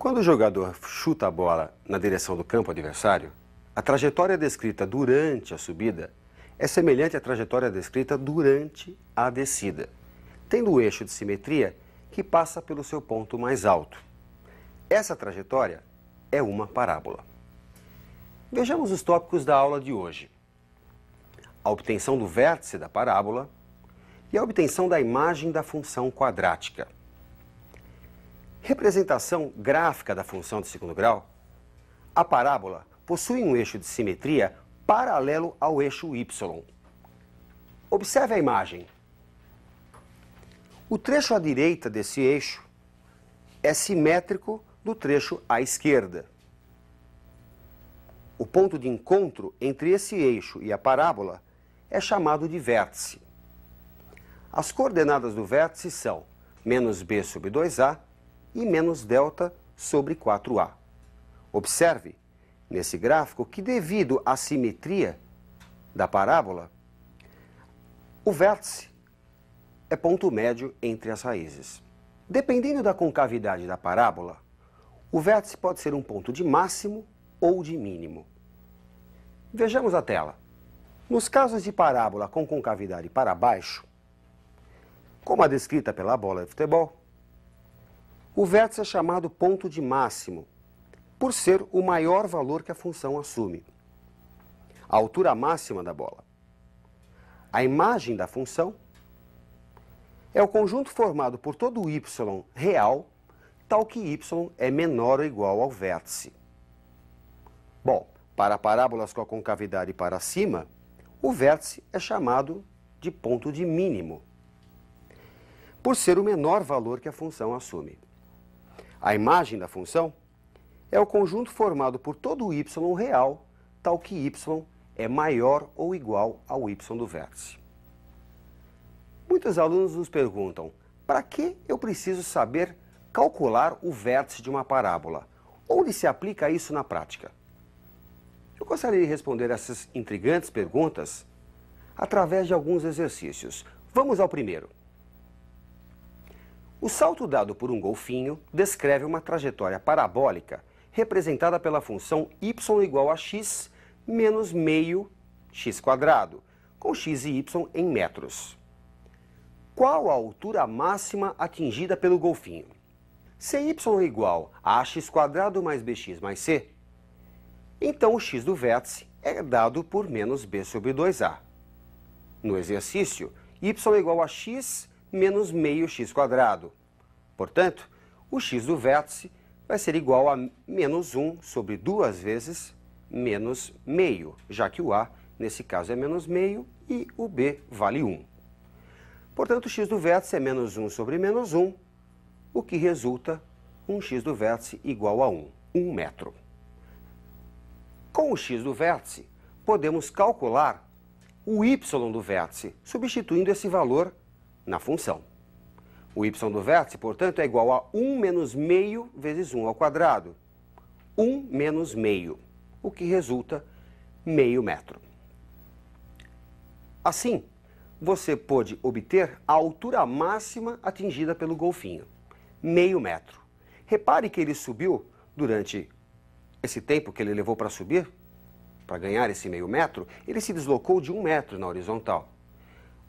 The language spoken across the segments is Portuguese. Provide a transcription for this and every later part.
Quando o jogador chuta a bola na direção do campo adversário, a trajetória descrita durante a subida é semelhante à trajetória descrita durante a descida, tendo o eixo de simetria que passa pelo seu ponto mais alto. Essa trajetória é uma parábola. Vejamos os tópicos da aula de hoje: a obtenção do vértice da parábola e a obtenção da imagem da função quadrática. Representação gráfica da função de segundo grau. A parábola possui um eixo de simetria paralelo ao eixo y. Observe a imagem. O trecho à direita desse eixo é simétrico do trecho à esquerda. O ponto de encontro entre esse eixo e a parábola é chamado de vértice. As coordenadas do vértice são menos b sobre 2a e menos delta sobre 4a. Observe, nesse gráfico, que devido à simetria da parábola, o vértice é ponto médio entre as raízes. Dependendo da concavidade da parábola, o vértice pode ser um ponto de máximo ou de mínimo. Vejamos a tela. Nos casos de parábola com concavidade para baixo, como a descrita pela bola de futebol, o vértice é chamado ponto de máximo, por ser o maior valor que a função assume, a altura máxima da bola. A imagem da função é o conjunto formado por todo o y real, tal que y é menor ou igual ao vértice. Bom, para parábolas com a concavidade para cima, o vértice é chamado de ponto de mínimo, por ser o menor valor que a função assume. A imagem da função é o conjunto formado por todo o y real, tal que y é maior ou igual ao y do vértice. Muitos alunos nos perguntam: para que eu preciso saber calcular o vértice de uma parábola? Onde se aplica isso na prática? Eu gostaria de responder essas intrigantes perguntas através de alguns exercícios. Vamos ao primeiro. O salto dado por um golfinho descreve uma trajetória parabólica representada pela função y igual a x menos meio x quadrado, com x e y em metros. Qual a altura máxima atingida pelo golfinho? Se y é igual a ax quadrado mais bx mais c, então o x do vértice é dado por menos b sobre 2a. No exercício, y é igual a x menos meio x quadrado. Portanto, o x do vértice vai ser igual a menos 1 sobre 2 vezes menos meio, já que o a, nesse caso, é menos meio e o b vale 1. Portanto, o x do vértice é menos 1 sobre menos 1, o que resulta um x do vértice igual a 1 metro. Com o x do vértice, podemos calcular o y do vértice, substituindo esse valor na função. O y do vértice, portanto, é igual a 1 menos meio vezes 1 ao quadrado. 1 menos meio, o que resulta meio metro. Assim, você pôde obter a altura máxima atingida pelo golfinho, meio metro. Repare que ele subiu durante esse tempo que ele levou para subir, para ganhar esse meio metro, ele se deslocou de 1 metro na horizontal.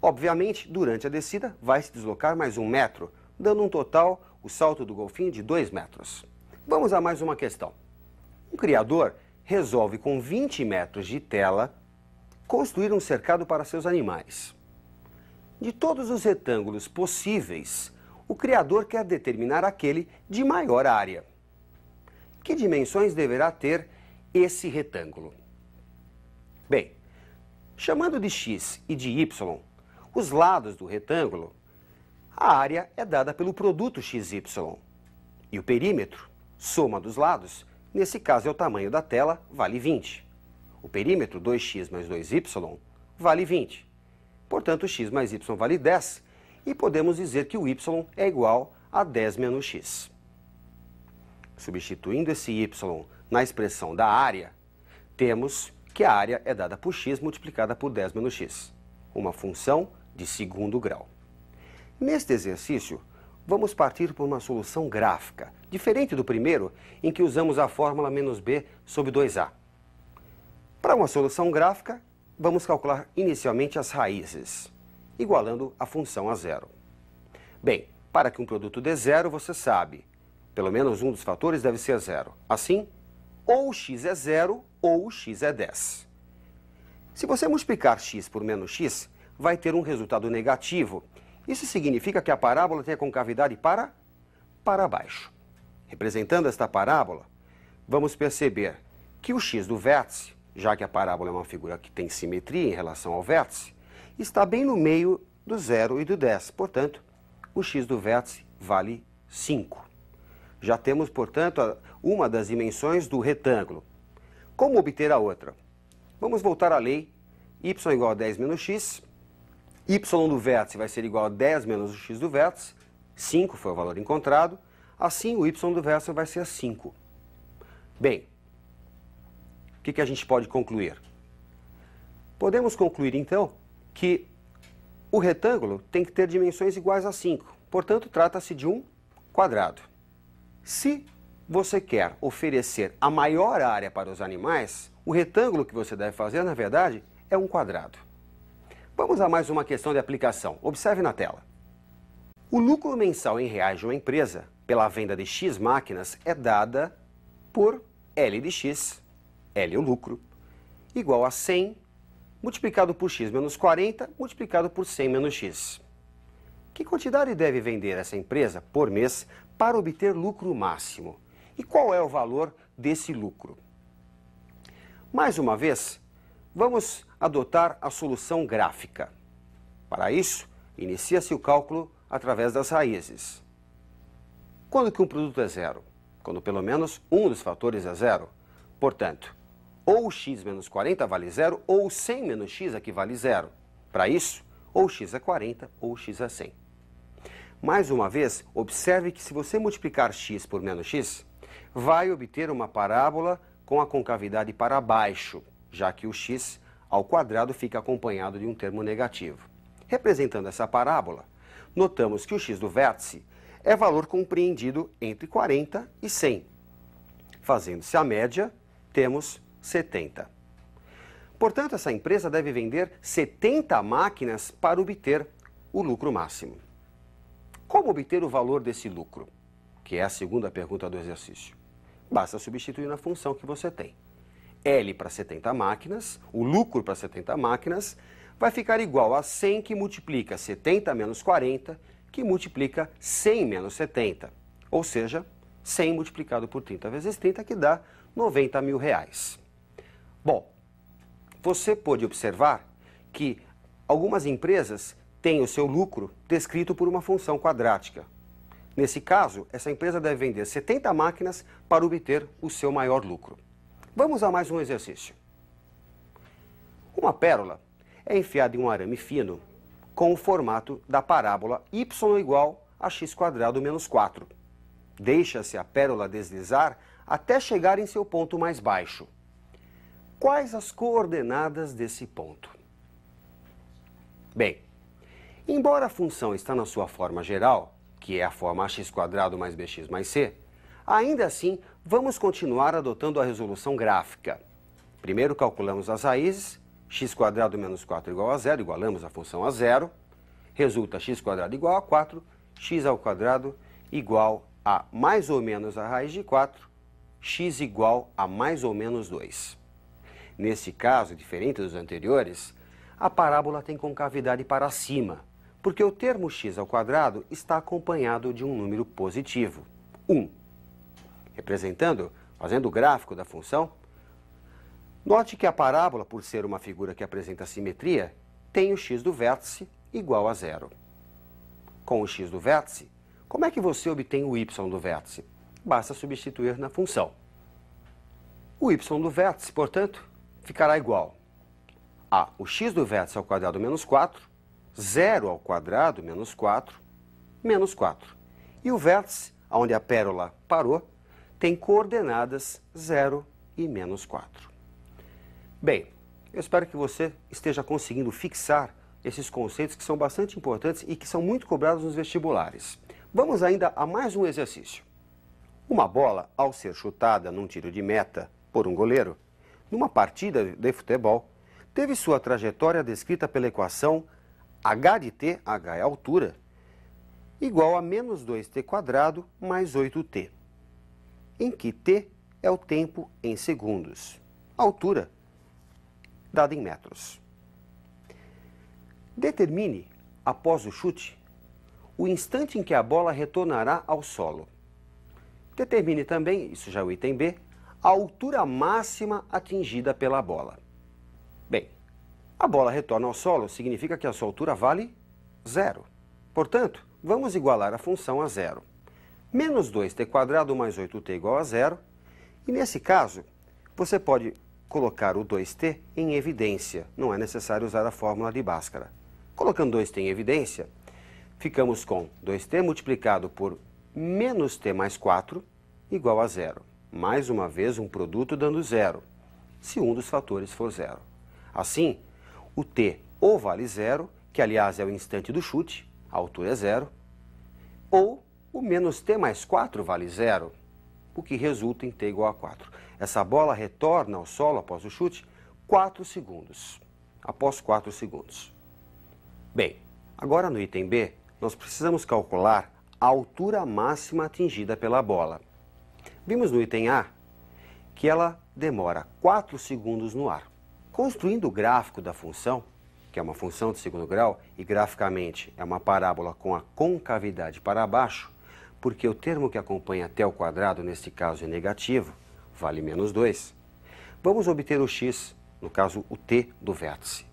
Obviamente, durante a descida, vai se deslocar mais 1 metro, dando um total, o salto do golfinho, de 2 metros. Vamos a mais uma questão. Um criador resolve, com 20 metros de tela, construir um cercado para seus animais. De todos os retângulos possíveis, o criador quer determinar aquele de maior área. Que dimensões deverá ter esse retângulo? Bem, chamando de x e de y os lados do retângulo, a área é dada pelo produto xy. E o perímetro, soma dos lados, nesse caso é o tamanho da tela, vale 20. O perímetro, 2x mais 2y, vale 20. Portanto, x mais y vale 10, e podemos dizer que o y é igual a 10 menos x. Substituindo esse y na expressão da área, temos que a área é dada por x multiplicada por 10 menos x, uma função de segundo grau. Neste exercício, vamos partir por uma solução gráfica, diferente do primeiro, em que usamos a fórmula menos b sobre 2a. Para uma solução gráfica, vamos calcular inicialmente as raízes, igualando a função a zero. Bem, para que um produto dê zero, você sabe, pelo menos um dos fatores deve ser zero. Assim, ou o x é zero ou o x é 10. Se você multiplicar x por menos x, vai ter um resultado negativo. Isso significa que a parábola tem a concavidade para baixo. Representando esta parábola, vamos perceber que o x do vértice, já que a parábola é uma figura que tem simetria em relação ao vértice, está bem no meio do 0 e do 10. Portanto, o x do vértice vale 5. Já temos, portanto, uma das dimensões do retângulo. Como obter a outra? Vamos voltar à lei y igual a 10 menos x. Y do vértice vai ser igual a 10 menos o x do vértice. 5 foi o valor encontrado. Assim, o y do vértice vai ser 5. Bem, o que a gente pode concluir? Podemos concluir, então, que o retângulo tem que ter dimensões iguais a 5. Portanto, trata-se de um quadrado. Se você quer oferecer a maior área para os animais, o retângulo que você deve fazer, na verdade, é um quadrado. Vamos a mais uma questão de aplicação. Observe na tela. O lucro mensal em reais de uma empresa, pela venda de X máquinas, é dada por L de X, L o lucro, igual a 100 multiplicado por X menos 40 multiplicado por 100 menos X. Que quantidade deve vender essa empresa por mês para obter lucro máximo? E qual é o valor desse lucro? Mais uma vez, vamos adotar a solução gráfica. Para isso, inicia-se o cálculo através das raízes. Quando que um produto é zero? Quando pelo menos um dos fatores é zero. Portanto, ou x menos 40 vale zero, ou 100 menos x equivale zero. Para isso, ou x é 40 ou x é 100. Mais uma vez, observe que se você multiplicar x por menos x, vai obter uma parábola com a concavidade para baixo, já que o x ao quadrado fica acompanhado de um termo negativo. Representando essa parábola, notamos que o x do vértice é valor compreendido entre 40 e 100. Fazendo-se a média, temos 70. Portanto, essa empresa deve vender 70 máquinas para obter o lucro máximo. Como obter o valor desse lucro? Que é a segunda pergunta do exercício. Basta substituir na função que você tem. L para 70 máquinas, o lucro para 70 máquinas, vai ficar igual a 100 que multiplica 70 menos 40, que multiplica 100 menos 70. Ou seja, 100 multiplicado por 30 vezes 30, que dá 90 mil reais. Bom, você pode observar que algumas empresas têm o seu lucro descrito por uma função quadrática. Nesse caso, essa empresa deve vender 70 máquinas para obter o seu maior lucro. Vamos a mais um exercício. Uma pérola é enfiada em um arame fino com o formato da parábola y igual a x² menos 4. Deixa-se a pérola deslizar até chegar em seu ponto mais baixo. Quais as coordenadas desse ponto? Bem, embora a função está na sua forma geral, que é a forma ax² mais bx mais c, ainda assim, vamos continuar adotando a resolução gráfica. Primeiro calculamos as raízes, x² menos 4 igual a 0, igualamos a função a 0, resulta x² igual a 4, x ao quadrado igual a mais ou menos a raiz de 4, x igual a mais ou menos 2. Nesse caso, diferente dos anteriores, a parábola tem concavidade para cima, porque o termo x ao quadrado está acompanhado de um número positivo, 1. Representando, fazendo o gráfico da função, note que a parábola, por ser uma figura que apresenta simetria, tem o x do vértice igual a 0. Com o x do vértice, como é que você obtém o y do vértice? Basta substituir na função. O y do vértice, portanto, ficará igual a o x do vértice ao quadrado menos 4, 0 ao quadrado menos 4, menos 4. E o vértice, onde a pérola parou, tem coordenadas 0 e menos 4. Bem, eu espero que você esteja conseguindo fixar esses conceitos que são bastante importantes e que são muito cobrados nos vestibulares. Vamos ainda a mais um exercício. Uma bola, ao ser chutada num tiro de meta por um goleiro, numa partida de futebol, teve sua trajetória descrita pela equação h de t, h é a altura, igual a menos 2t² mais 8t, em que t é o tempo em segundos, a altura dada em metros. Determine, após o chute, o instante em que a bola retornará ao solo. Determine também, isso já é o item B, a altura máxima atingida pela bola. Bem, a bola retorna ao solo significa que a sua altura vale 0. Portanto, vamos igualar a função a 0. Menos 2t² mais 8t igual a 0. E nesse caso, você pode colocar o 2t em evidência. Não é necessário usar a fórmula de Bhaskara. Colocando 2t em evidência, ficamos com 2t multiplicado por menos t mais 4 igual a 0. Mais uma vez, um produto dando 0, se um dos fatores for 0. Assim, o t ou vale 0, que aliás é o instante do chute, a altura é 0, ou o menos t mais 4 vale 0, o que resulta em t igual a 4. Essa bola retorna ao solo após o chute 4 segundos. Após 4 segundos. Bem, agora no item B, nós precisamos calcular a altura máxima atingida pela bola. Vimos no item A que ela demora 4 segundos no ar. Construindo o gráfico da função, que é uma função de segundo grau, e graficamente é uma parábola com a concavidade para baixo, porque o termo que acompanha t ao quadrado, neste caso é negativo, vale menos 2, vamos obter o x, no caso o t do vértice.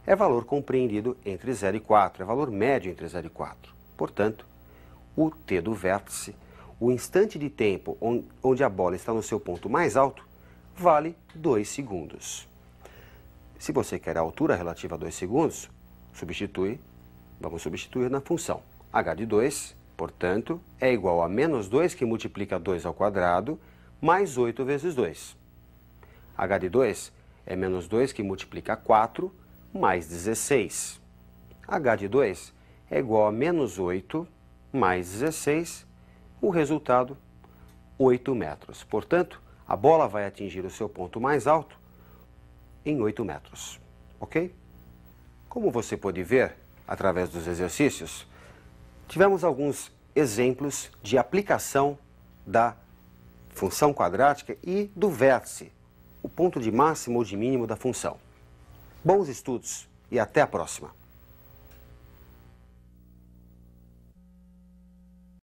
É valor compreendido entre 0 e 4, é valor médio entre 0 e 4. Portanto, o t do vértice, o instante de tempo onde a bola está no seu ponto mais alto, vale 2 segundos. Se você quer a altura relativa a 2 segundos, vamos substituir na função. h de 2, portanto, é igual a menos 2 que multiplica 2 ao quadrado, mais 8 vezes 2. h de 2 é menos 2 que multiplica 4, mais 16. h de 2 é igual a menos 8 mais 16, o resultado, 8 metros. Portanto, a bola vai atingir o seu ponto mais alto em 8 metros. Ok? Como você pode ver, através dos exercícios, tivemos alguns exemplos de aplicação da função quadrática e do vértice, o ponto de máximo ou de mínimo da função. Bons estudos e até a próxima!